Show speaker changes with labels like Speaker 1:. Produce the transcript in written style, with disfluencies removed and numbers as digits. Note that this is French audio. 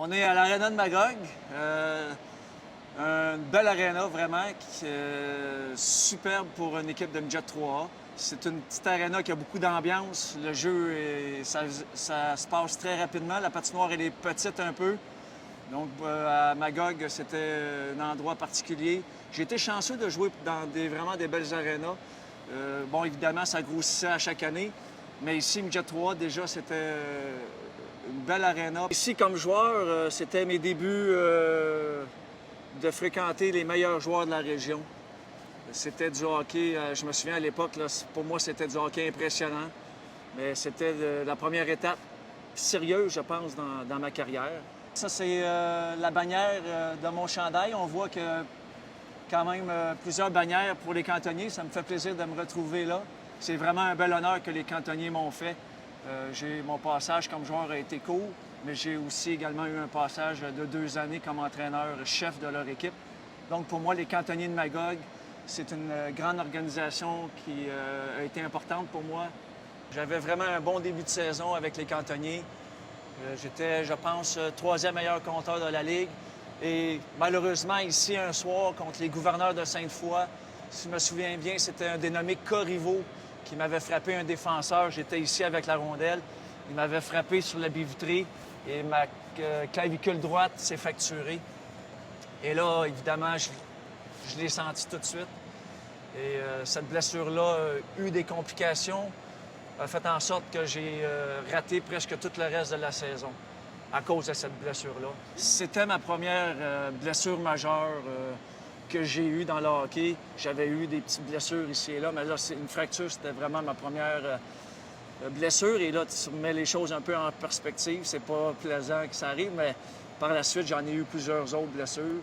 Speaker 1: On est à l'Arena de Magog, une belle aréna vraiment, superbe pour une équipe de Midget 3A. C'est une petite aréna qui a beaucoup d'ambiance. Le jeu, ça se passe très rapidement. La patinoire, elle est petite un peu. Donc, à Magog, c'était un endroit particulier. J'ai été chanceux de jouer dans vraiment des belles arénas. Bon, évidemment, ça grossissait à chaque année. Mais ici, Midget 3A, déjà, c'était une belle aréna. Ici, comme joueur, c'était mes débuts de fréquenter les meilleurs joueurs de la région. C'était du hockey, je me souviens à l'époque, pour moi, c'était du hockey impressionnant. Mais c'était la première étape sérieuse, je pense, dans ma carrière. Ça, c'est la bannière de mon chandail. On voit que quand même plusieurs bannières pour les cantonniers. Ça me fait plaisir de me retrouver là. C'est vraiment un bel honneur que les cantonniers m'ont fait. Mon passage comme joueur a été court, mais j'ai aussi également eu un passage de 2 années comme entraîneur-chef de leur équipe. Donc pour moi, les cantonniers de Magog, c'est une grande organisation qui a été importante pour moi. J'avais vraiment un bon début de saison avec les cantonniers. J'étais, je pense, 3e meilleur compteur de la Ligue. Et malheureusement, ici, un soir, contre les gouverneurs de Sainte-Foy, si je me souviens bien, c'était un dénommé Corriveau qui m'avait frappé un défenseur. J'étais ici avec la rondelle. Il m'avait frappé sur la baie vitrée et ma clavicule droite s'est fracturée. Et là, évidemment, je l'ai senti tout de suite. Et cette blessure-là a eu des complications, a fait en sorte que j'ai raté presque tout le reste de la saison à cause de cette blessure-là. C'était ma première blessure majeure que j'ai eue dans le hockey. J'avais eu des petites blessures ici et là, mais là, une fracture, c'était vraiment ma première blessure. Et là, tu mets les choses un peu en perspective. C'est pas plaisant que ça arrive, mais par la suite, j'en ai eu plusieurs autres blessures.